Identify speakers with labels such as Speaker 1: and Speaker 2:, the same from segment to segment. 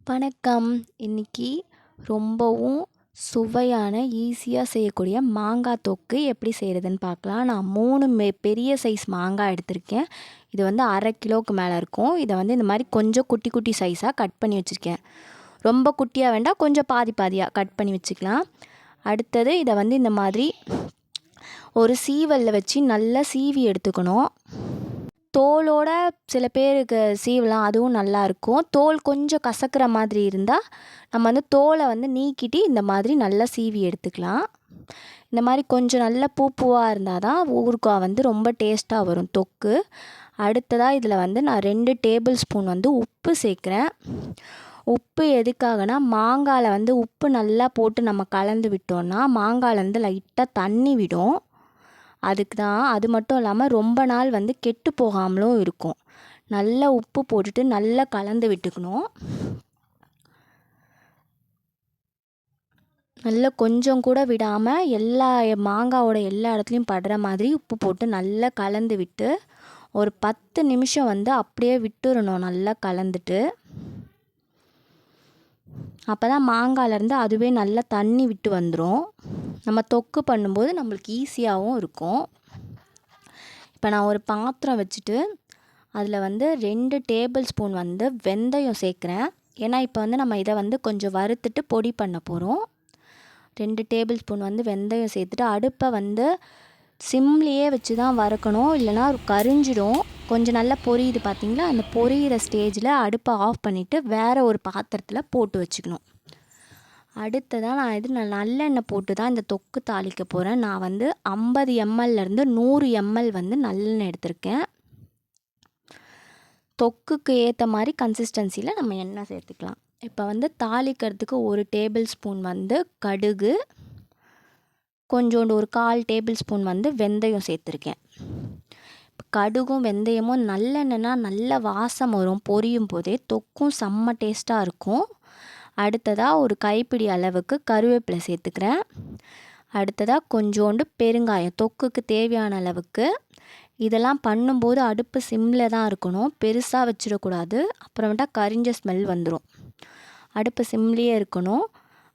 Speaker 1: வணக்கம். இன்னைக்கு ரொம்பவும் சுவையான, ஈஸியாக செய்யக்கூடிய மாங்காய் தொக்கு எப்படி செய்கிறதுன்னு பார்க்கலாம். நான் 3 பெரிய சைஸ் மாங்காய் எடுத்திருக்கேன். இது வந்து 1/2 கிலோவுக்கு மேலே இருக்கும். இதை வந்து இந்த மாதிரி கொஞ்சம் குட்டி குட்டி சைஸாக கட் பண்ணி வச்சுருக்கேன். ரொம்ப குட்டியாக வேண்டாம், கொஞ்சம் பாதி பாதியாக கட் பண்ணி வச்சுக்கலாம். அடுத்தது இதை வந்து இந்த மாதிரி ஒரு சீவலில் வச்சு நல்லா சீவி எடுத்துக்கணும். தோலோட சில பேருக்கு சீவலாம், அதுவும் நல்லாயிருக்கும். தோல் கொஞ்சம் கசக்கிற மாதிரி இருந்தால் நம்ம வந்து தோலை வந்து நீக்கிட்டு இந்த மாதிரி நல்லா சீவி எடுத்துக்கலாம். இந்த மாதிரி கொஞ்சம் நல்ல பூவாக இருந்தால் தான் ஊறுகாய் வந்து ரொம்ப டேஸ்ட்டாக வரும் தொக்கு. அடுத்ததாக இதில் வந்து நான் 2 டேபிள் ஸ்பூன் வந்து உப்பு சேர்க்குறேன். உப்பு எதுக்காகனா, மாங்காயில் வந்து உப்பு நல்லா போட்டு நம்ம கலந்து விட்டோம்னா மாங்காயிலேருந்து லைட்டாக தண்ணி விடும். அதுக்கு தான். அது மட்டும் இல்லாமல் ரொம்ப நாள் வந்து கெட்டு போகாமலும் இருக்கும். நல்லா உப்பு போட்டுட்டு நல்லா கலந்து விட்டுக்கணும். நல்லா கொஞ்சம் கூட விடாமல் எல்லா மாங்காவோட எல்லா இடத்துலையும் படுற மாதிரி உப்பு போட்டு நல்லா கலந்து விட்டு ஒரு 10 நிமிஷம் வந்து அப்படியே விட்டுறணும். நல்லா கலந்துட்டு அப்போ தான் மாங்காயிலேருந்து அதுவே நல்லா தண்ணி விட்டு வந்துடும். நம்ம தொக்கு பண்ணும்போது நம்மளுக்கு ஈஸியாகவும் இருக்கும். இப்போ நான் ஒரு பாத்திரம் வச்சுட்டு அதில் வந்து 2 டேபிள் ஸ்பூன் வந்து வெந்தயம் சேர்க்குறேன். ஏன்னா இப்போ வந்து நம்ம இதை வந்து கொஞ்சம் வறுத்துட்டு பொடி பண்ண போகிறோம். 2 டேபிள் ஸ்பூன் வந்து வெந்தயம் சேர்த்துட்டு அடுப்பை வந்து சிம்லேயே வச்சு தான் வறுக்கணும், இல்லைனா கரிஞ்சிடும். கொஞ்சம் நல்லா பொரியுது பார்த்திங்களா, அந்த பொரியிற ஸ்டேஜில் அடுப்பை ஆஃப் பண்ணிவிட்டு வேறு ஒரு பாத்திரத்தில் போட்டு வச்சுக்கணும். அடுத்ததாக நான் நல்லெண்ணெய் போட்டு தான் இந்த தொக்கு தாளிக்க போகிறேன். நான் வந்து 50 mlலேருந்து 100 ml வந்து நல்லெண்ணெய் எடுத்திருக்கேன். தொக்குக்கு ஏற்ற மாதிரி கன்சிஸ்டன்சியில் நம்ம எண்ணெய் சேர்த்துக்கலாம். இப்போ வந்து தாளிக்கிறதுக்கு 1 டேபிள் ஸ்பூன் வந்து கடுகு, கொஞ்சோண்டு ஒரு 1/4 டேபிள் ஸ்பூன் வந்து வெந்தயம் சேர்த்துருக்கேன். கடுகும் வெந்தயமும் நல்லெண்ணெய்னா நல்ல வாசம் வரும். பொரியும் போதே தொக்கும் செம்ம டேஸ்ட்டாக இருக்கும். அடுத்ததாக ஒரு கைப்பிடி அளவுக்கு கருவேப்பிலை சேர்த்துக்கிறேன். அடுத்ததாக கொஞ்சோண்டு பெருங்காயம், தொக்குக்கு தேவையான அளவுக்கு. இதெல்லாம் பண்ணும்போது அடுப்பு சிம்மில் தான் இருக்கணும், பெருசாக வச்சிடக்கூடாது, அப்புறமேட்டா கரிஞ்ச ஸ்மெல் வந்துடும். அடுப்பு சிம்லேயே இருக்கணும்.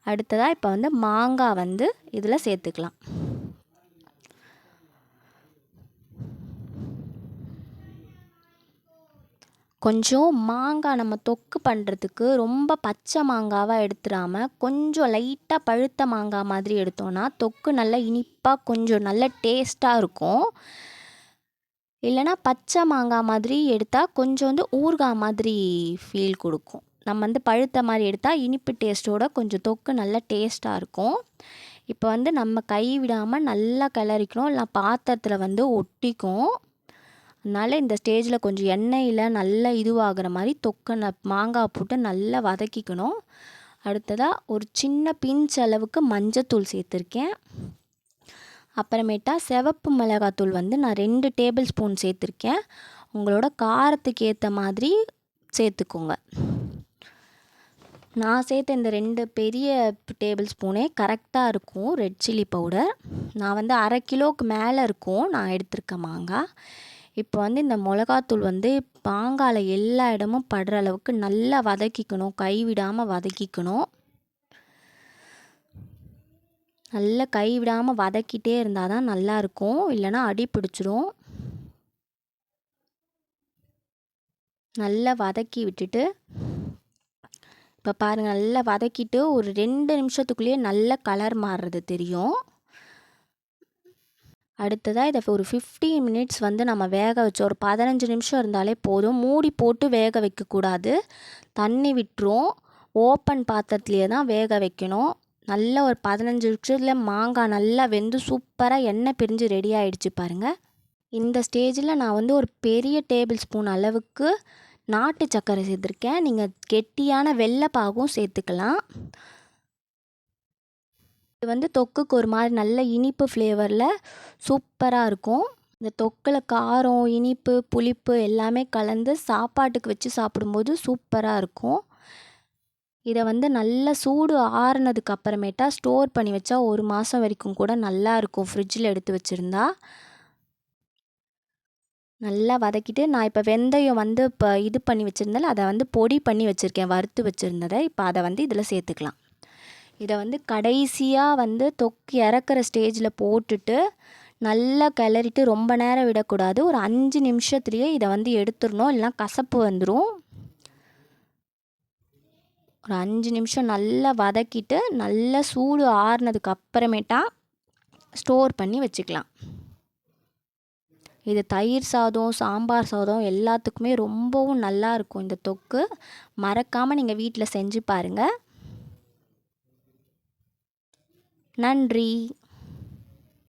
Speaker 1: அடுத்ததாக இப்போ வந்து மாங்காய் வந்து இதில் சேர்த்துக்கலாம். கொஞ்சம் மாங்காய் நம்ம தொக்கு பண்ணுறதுக்கு ரொம்ப பச்சை மாங்காவாக எடுத்துடாமல் கொஞ்சம் லைட்டாக பழுத்த மாங்காய் மாதிரி எடுத்தோன்னா தொக்கு நல்லா இனிப்பாக கொஞ்சம் நல்ல டேஸ்ட்டாக இருக்கும். இல்லைனா பச்சை மாங்காய் மாதிரி எடுத்தால் கொஞ்சம் வந்து ஊறுகாய் மாதிரி ஃபீல் கொடுக்கும். நம்ம வந்து பழுத்த மாதிரி எடுத்தால் இனிப்பு டேஸ்ட்டோட கொஞ்சம் தொக்கு நல்லா டேஸ்ட்டாக இருக்கும். இப்போ வந்து நம்ம கை விடாமல் நல்லா கிளறிக்கணும், இல்லை பாத்திரத்தில் வந்து ஒட்டிக்கும். அதனால் இந்த ஸ்டேஜில் கொஞ்சம் எண்ணெயில் நல்லா இதுவாகிற மாதிரி தொக்கை மாங்காய் போட்டு நல்லா வதக்கிக்கணும். அடுத்ததாக ஒரு சின்ன பிஞ்ச் அளவுக்கு மஞ்சத்தூள் சேர்த்துருக்கேன். அப்புறமேட்டா சிவப்பு மிளகாத்தூள் வந்து நான் 2 டேபிள் ஸ்பூன் சேர்த்துருக்கேன். உங்களோட காரத்துக்கு ஏற்ற மாதிரி சேர்த்துக்கோங்க. நான் சேர்த்த இந்த 2 பெரிய டேபிள் ஸ்பூனே கரெக்டாக இருக்கும் ரெட் சில்லி பவுடர். நான் வந்து 1/2 கிலோவுக்கு மேலே இருக்கும் நான் எடுத்திருக்க மாங்காய். இப்போ வந்து இந்த மிளகாத்தூள் வந்து மாங்காயில் எல்லா இடமும் படுற அளவுக்கு நல்லா வதக்கிக்கணும், கைவிடாமல் வதக்கிக்கணும். நல்லா கைவிடாமல் வதக்கிட்டே இருந்தால் தான் நல்லாயிருக்கும், இல்லைனா அடி பிடிச்சிரும். நல்லா வதக்கி விட்டுட்டு இப்போ பாருங்கள், நல்லா வதக்கிட்டு ஒரு 2 நிமிஷத்துக்குள்ளேயே நல்ல கலர் மாறுறது தெரியும். அடுத்ததாக இதை ஒரு 15 மினிட்ஸ் வந்து நம்ம வேக வச்சோம். ஒரு 15 நிமிஷம் இருந்தாலே போதும். மூடி போட்டு வேக வைக்கக்கூடாது, தண்ணி விட்டுரும். ஓப்பன் பாத்திரத்துலேயே தான் வேக வைக்கணும். நல்ல ஒரு 15 நிமிஷத்தில் மாங்காய் நல்லா வெந்து சூப்பராக எண்ணெய் பிரிஞ்சு ரெடி ஆகிடுச்சு பாருங்கள். இந்த ஸ்டேஜில் நான் வந்து ஒரு பெரிய டேபிள் ஸ்பூன் அளவுக்கு நாட்டு சர்க்கரை சேர்த்துருக்கேன். நீங்கள் கெட்டியான வெள்ளைப்பாகும் சேர்த்துக்கலாம். இது வந்து தொக்குக்கு ஒரு மாதிரி நல்ல இனிப்பு ஃப்ளேவரில் சூப்பராக இருக்கும். இந்த தொக்கில் காரம், இனிப்பு, புளிப்பு எல்லாமே கலந்து சாப்பாட்டுக்கு வச்சு சாப்பிடும்போது சூப்பராக இருக்கும். இதை வந்து நல்லா சூடு ஆறுனதுக்கு அப்புறமேட்டா ஸ்டோர் பண்ணி வச்சா 1 மாதம் வரைக்கும் கூட நல்லா இருக்கும், ஃப்ரிட்ஜில் எடுத்து வச்சுருந்தா. நல்லா வதக்கிட்டு நான் இப்போ வெந்தயம் வந்து இப்போ இது பண்ணி வச்சுருந்தால அதை வந்து பொடி பண்ணி வச்சுருக்கேன், வறுத்து வச்சுருந்ததை. இப்போ அதை வந்து இதில் சேர்த்துக்கலாம். இதை வந்து கடைசியாக வந்து தொக்கு இறக்குற ஸ்டேஜில் போட்டுட்டு நல்லா கிளறிட்டு ரொம்ப நேரம் விடக்கூடாது. ஒரு 5 நிமிஷத்துலேயே இதை வந்து எடுத்துடணும், இல்லைனா கசப்பு வந்துடும். ஒரு 5 நிமிஷம் நல்லா வதக்கிட்டு நல்லா சூடு ஆறுனதுக்கு அப்புறமேட்டா ஸ்டோர் பண்ணி வச்சுக்கலாம். இது தயிர் சாதம், சாம்பார் சாதம் எல்லாத்துக்குமே ரொம்பவும் நல்லாயிருக்கும் இந்த தொக்கு. மறக்காமல் நீங்கள் வீட்டில் செஞ்சு பாருங்கள். நன்றி.